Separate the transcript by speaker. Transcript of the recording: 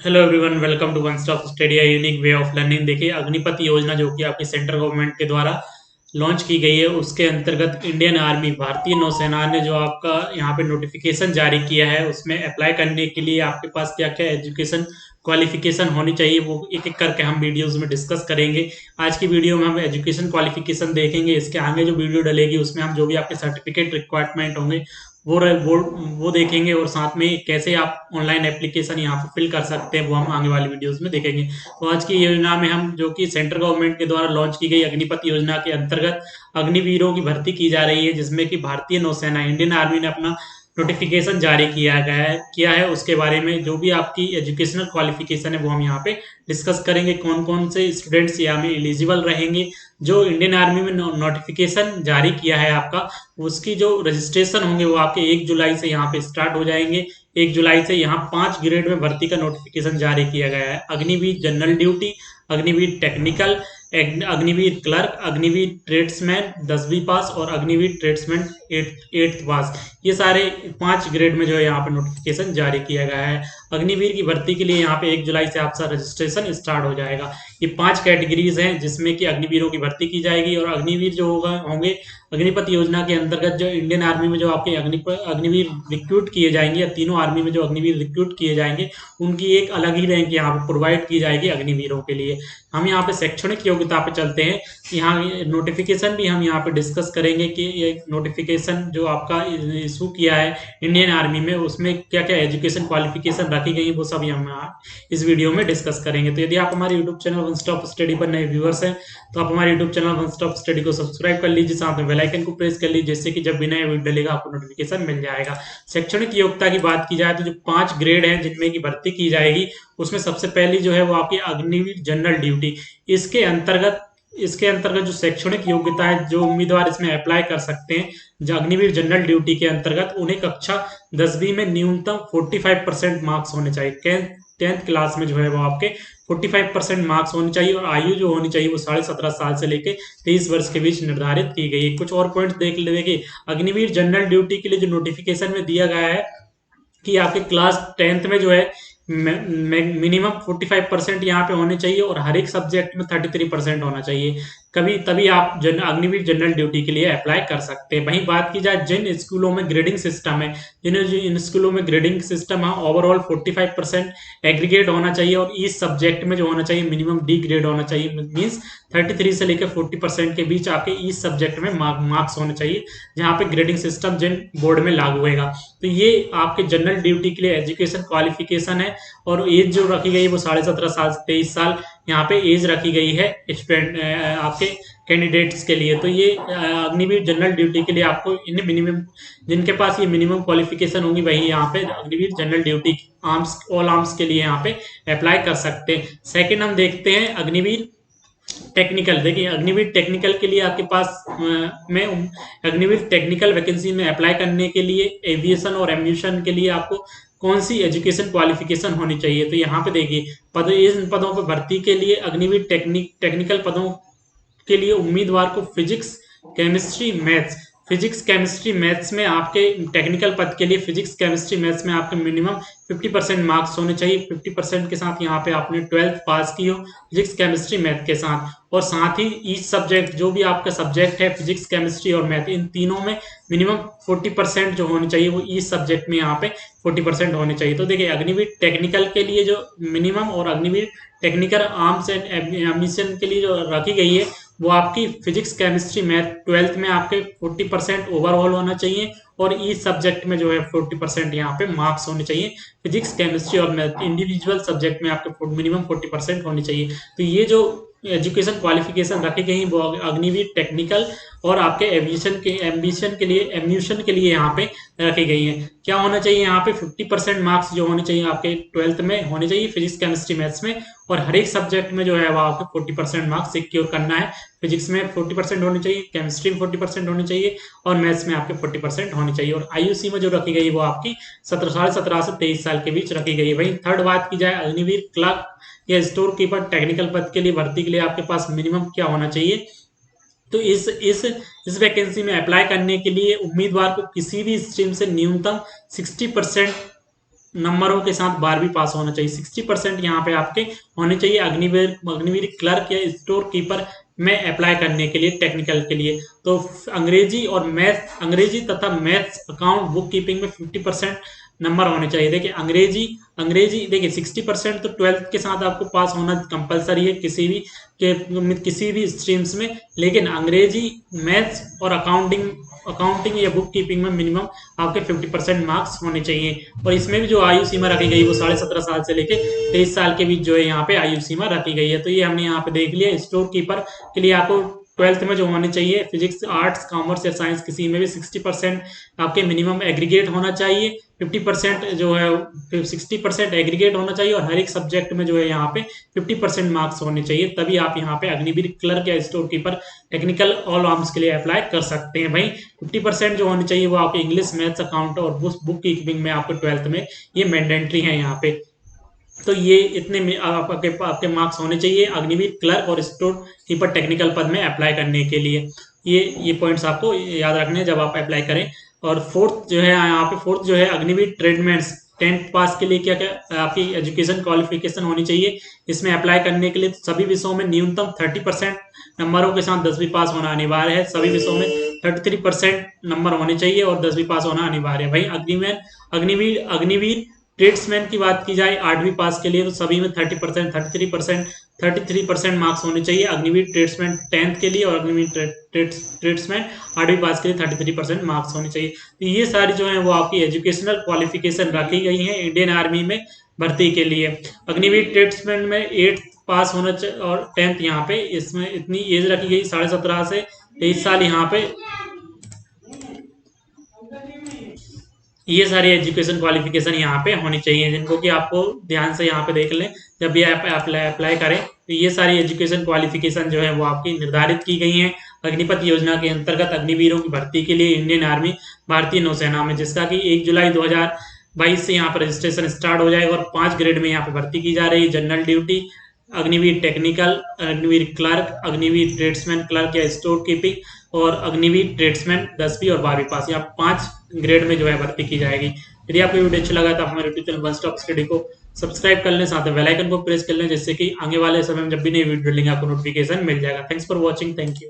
Speaker 1: Hello everyone, welcome to one stop study unique way of learning. देखिए, अग्निपथ योजना जो कि आपकी सेंट्रल गवर्नमेंट के द्वारा लॉन्च की गई है, उसके अंतर्गत इंडियन आर्मी, भारतीय नौसेना ने जो आपका यहाँ पे नोटिफिकेशन जारी किया है, उसमें अप्लाई करने के लिए आपके पास क्या क्या एजुकेशन क्वालिफिकेशन होनी चाहिए, वो एक एक करके हम वीडियोस में डिस्कस करेंगे। आज की वीडियो में हम एजुकेशन क्वालिफिकेशन देखेंगे। इसके आगे जो वीडियो डलेगी उसमें हम जो भी आपके सर्टिफिकेट रिक्वायरमेंट होंगे वो देखेंगे, और साथ में कैसे आप ऑनलाइन एप्लीकेशन यहाँ पे फिल कर सकते हैं वो हम आगे वाली वीडियोस में देखेंगे। तो आज की योजना में हम जो कि सेंट्रल गवर्नमेंट के द्वारा लॉन्च की गई अग्निपथ योजना के अंतर्गत अग्निवीरों की भर्ती की जा रही है, जिसमें कि भारतीय नौसेना, इंडियन आर्मी ने अपना नोटिफिकेशन जारी किया है उसके बारे में जो भी आपकी एजुकेशनल क्वालिफिकेशन है वो हम यहाँ पे डिस्कस करेंगे। कौन कौन से स्टूडेंट्स यहाँ में एलिजिबल रहेंगे। जो इंडियन आर्मी में नोटिफिकेशन जारी किया है आपका, उसकी जो रजिस्ट्रेशन होंगे वो आपके 1 जुलाई से यहाँ पे स्टार्ट हो जाएंगे। 1 जुलाई से यहाँ 5 ग्रेड में भर्ती का नोटिफिकेशन जारी किया गया है। Agniveer general duty, Agniveer technical, Agniveer clerk, Agniveer tradesman 10वीं पास और अग्निवीर ट्रेड्समैन 8th पास, ये सारे 5 ग्रेड में जो है यहाँ पे नोटिफिकेशन जारी किया गया है। अग्निवीर की भर्ती के लिए यहाँ पे 1 जुलाई से आपका रजिस्ट्रेशन स्टार्ट हो जाएगा। ये 5 कैटेगरीज हैं जिसमें कि अग्निवीरों की भर्ती की जाएगी, और अग्निवीर जो होंगे अग्निपथ योजना के अंतर्गत जो इंडियन आर्मी में जो आपके अग्निवीर रिक्रूट किए जाएंगे, या तीनों आर्मी में जो अग्निवीर रिक्रूट किए जाएंगे, उनकी एक अलग ही रैंक यहाँ पे प्रोवाइड की जाएगी अग्निवीरों के लिए। हम यहाँ पे शैक्षणिक योग्यता पे चलते हैं। यहाँ नोटिफिकेशन भी हम यहाँ पे डिस्कस करेंगे कि ये नोटिफिकेशन जो आपका इशू किया है इंडियन आर्मी में, उसमें क्या क्या एजुकेशन क्वालिफिकेशन रखी गई वो सब हम इस वीडियो में डिस्कस करेंगे। तो यदि आप हमारे YouTube channel one stop study पर नए व्यूअर्स हैं तो आप हमारे YouTube channel one stop study को सब्सक्राइब कर लीजिए, साथ में बेल आइकन को प्रेस कर लीजिए, जिससे कि जब भी नया वीडियो डलेगा आपको नोटिफिकेशन मिल जाएगा। शैक्षणिक योग्यता की बात की जाए तो जो 5 ग्रेड हैं जिनमें की भर्ती की जाएगी, उसमें सबसे पहली जो है वो आपकी अग्निवीर जनरल ड्यूटी। इसके अंतर्गत इसके अंतर्गत जो शैक्षणिक योग्यता है, जो उम्मीदवार इसमें अप्लाई कर सकते हैं, जो अग्निवीर जनरल ड्यूटी के अंतर्गत, उन्हें कक्षा 10वीं में न्यूनतम 45% मार्क्स होने चाहिए। 10th क्लास में जो है वो आपके 45% मार्क्स होने चाहिए, और आयु जो होनी चाहिए वो 17.5 साल से लेकर 23 वर्ष के बीच निर्धारित की गई है। कुछ और पॉइंट्स देख ले। देखिए, अग्निवीर जनरल ड्यूटी के लिए जो नोटिफिकेशन में दिया गया है कि आपके क्लास 10th में जो है मिनिमम 45% यहाँ पे होने चाहिए, और हर एक सब्जेक्ट में 33% होना चाहिए। कभी तभी आप अग्निवीर जनरल ड्यूटी के लिए अप्लाई कर सकते हैं। वहीं बात की जाए जिन स्कूलों में ग्रेडिंग सिस्टम है, जिन स्कूलों में ग्रेडिंग सिस्टम है, ओवरऑल 45% एग्रीगेट होना चाहिए, और इस सब्जेक्ट में जो होना चाहिए मिनिमम डी ग्रेड होना चाहिए। मीन्स 33 से लेकर 40% के बीच आपके इस सब्जेक्ट में मार्क्स होने चाहिए, जहाँ पे ग्रेडिंग सिस्टम जिन बोर्ड में लागू होगा। तो ये आपके जनरल ड्यूटी के लिए एजुकेशन क्वालिफिकेशन है। और एज जो रखी गई है वो 17.5 साल से 23 साल यहाँ पे एज रखी गई है स्टूडेंट आपके कैंडिडेट्स के लिए। तो ये अग्निवीर जनरल ड्यूटी के लिए आपको इन मिनिमम, जिनके पास ये मिनिमम क्वालिफिकेशन होगी वही यहाँ पे Agniveer general duty arms, all arms के लिए यहाँ पे अप्लाई कर सकते हैं। सेकंड हम देखते हैं अग्निवीर टेक्निकल। देखिए, अग्निवीर टेक्निकल के लिए आपके पास में अग्निवीर टेक्निकल वैकेंसी में अप्लाई करने के लिए एविएशन और एम्यूशन के लिए आपको कौन सी एजुकेशन क्वालिफिकेशन होनी चाहिए। तो यहाँ पे देखिए, इन पदों पर भर्ती के लिए अग्निवीर टेक्निकल पदों के लिए उम्मीदवार को फिजिक्स केमिस्ट्री मैथ्स में आपके टेक्निकल पद के लिए फिजिक्स केमिस्ट्री मैथ्स में आपके मिनिमम 50% मार्क्स होने चाहिए। 50% के साथ यहाँ पे आपने 12th पास की हो फिजिक्स केमिस्ट्री मैथ के साथ, और साथ ही ईच सब्जेक्ट, जो भी आपका सब्जेक्ट है फिजिक्स केमिस्ट्री और मैथ, इन तीनों में मिनिमम 40% जो होने चाहिए वो ईच सब्जेक्ट में यहाँ पे 40% होने चाहिए। तो देखिए, अग्निवीर टेक्निकल के लिए जो मिनिमम, और Agniveer technical arms and ammunition के लिए जो रखी गई है, वो आपकी फिजिक्स केमिस्ट्री मैथ 12th में आपके 40% ओवरऑल होना चाहिए, और इस सब्जेक्ट में जो है 40% यहाँ पे मार्क्स होने चाहिए। फिजिक्स केमिस्ट्री और मैथ इंडिविजुअल सब्जेक्ट में आपके मिनिमम 40% होनी चाहिए। तो ये जो एजुकेशन क्वालिफिकेशन रखी गई वो अग्निवीर टेक्निकल और आपके एम्यूशन के लिए यहाँ पे रखी गई है। क्या होना चाहिए यहाँ पे 50% मार्क्स जो होने चाहिए आपके 12th में होने चाहिए फिजिक्स केमिस्ट्री मैथ्स में, और हर एक सब्जेक्ट में जो है वो आपको 40% मार्क्स सिक्योर करना है। फिजिक्स में 40% होनी चाहिए, केमिस्ट्री में 40% होनी चाहिए, और मैथ्स में आपके 40% होनी चाहिए। और आईयूसी में जो रखी गई वो आपकी 17 से 23 साल के बीच रखी गई है। वहीं थर्ड बात की जाए अग्निवीर क्लर्क या स्टोर कीपर टेक्निकल पद के लिए भर्ती के लिए आपके पास मिनिमम क्या होना चाहिए। तो इस वैकेंसी में अप्लाई करने के लिए उम्मीदवार को किसी भी स्ट्रीम से न्यूनतम 60% नंबरों के साथ 12वीं पास होना चाहिए। 60% यहाँ पे आपके होने चाहिए अग्निवीर क्लर्क या स्टोर कीपर में अप्लाई करने के लिए, टेक्निकल के लिए। तो अंग्रेजी तथा मैथ्स, अकाउंट, बुक कीपिंग में 50% नंबर होने चाहिए। देखिए अंग्रेजी अंग्रेजी देखिए 60% तो 12th के साथ आपको पास होना कंपलसरी है किसी भी स्ट्रीम्स में, लेकिन अंग्रेजी, मैथ्स और अकाउंटिंग या बुक कीपिंग में मिनिमम आपके 50% मार्क्स होने चाहिए। और इसमें भी जो आयु सीमा रखी गई वो 17.5 साल से लेके 23 साल के बीच जो है यहाँ पे आयु सीमा रखी गई है। तो ये हमने यहाँ पे देख लिया। स्टोर कीपर के लिए आपको 12th में जो होने चाहिए, फिजिक्स, आर्ट्स, कॉमर्स या साइंस किसी में भी 60% आपके मिनिमम एग्रीगेट होना चाहिए। 50% जो है 60% एग्रीगेट होना चाहिए और हर एक सब्जेक्ट में जो है यहाँ पे 50% मार्क्स होने चाहिए, तभी आप यहाँ पे अग्निवीर क्लर्क या store keeper technical all arms के लिए अप्लाई कर सकते हैं। भाई 50% जो होने चाहिए वो आपके इंग्लिश, मैथ्स, अकाउंट और बुक कीपिंग में आपको 12th में ये मैंडेटरी है यहाँ पे। तो ये इतने में आपके मार्क्स होने चाहिए अग्निवीर क्लर्क और स्टोर कीपर टेक्निकल पद में अप्लाई करने के लिए। ये पॉइंट्स आपको याद रखने हैं जब आप अप्लाई करें। और फोर्थ जो है यहाँ पे, फोर्थ जो है अग्निवीर ट्रेडमेंट्स 10th पास के लिए क्या क्या आपकी एजुकेशन क्वालिफिकेशन होनी चाहिए। इसमें अप्लाई करने के लिए सभी विषयों में न्यूनतम 30% नंबरों के साथ 10वीं पास होना अनिवार्य है। सभी विषयों में 33% नंबर होने चाहिए और 10वीं पास होना अनिवार्य है। भाई अग्निवीर ट्रेड्समैन की बात की जाए 8वीं पास के लिए तो सभी में 30%, 33% मार्क्स होने चाहिए अग्निवीर ट्रेड्समैन 10th के लिए, और अग्निवीर ट्रेड्समैन 8वीं पास के लिए 33% मार्क्स होने चाहिए। तो ये सारी जो है वो आपकी एजुकेशनल क्वालिफिकेशन रखी गई है इंडियन आर्मी में भर्ती के लिए। अग्निवीर ट्रेड्समैन में 8th पास होना चाहिए और 10th यहाँ पे, इसमें इतनी एज रखी गई 17.5 से 23 साल यहाँ पे। ये सारी एजुकेशन क्वालिफिकेशन यहाँ पे होनी चाहिए, जिनको कि आपको ध्यान से यहाँ पे देख लें जब भी आप अप्लाई करें। तो ये सारी एजुकेशन क्वालिफिकेशन जो है वो आपकी निर्धारित की गई हैं अग्निपथ योजना के अंतर्गत अग्निवीरों की भर्ती के लिए इंडियन आर्मी भारतीय नौसेना में, जिसका कि 1 जुलाई 2022 से यहाँ पर रजिस्ट्रेशन स्टार्ट हो जाएगा। और 5 ग्रेड में यहाँ पे भर्ती की जा रही है। General duty, Agniveer technical, Agniveer clerk, Agniveer tradesman clerk या स्टोर कीपिंग, और अग्निवीर ट्रेड्समैन 10वीं और 12वीं पास, यहाँ 5 ग्रेड में जो है भर्ती की जाएगी। यदि आपको वीडियो अच्छा लगा तो हमारे YouTube channel one stop study को सब्सक्राइब कर लें, साथ में बेल आइकन को प्रेस कर लें, जिससे कि आगे वाले समय में जब भी नई वीडियो लेंगे आपको नोटिफिकेशन मिल जाएगा। Thanks for watching, thank you.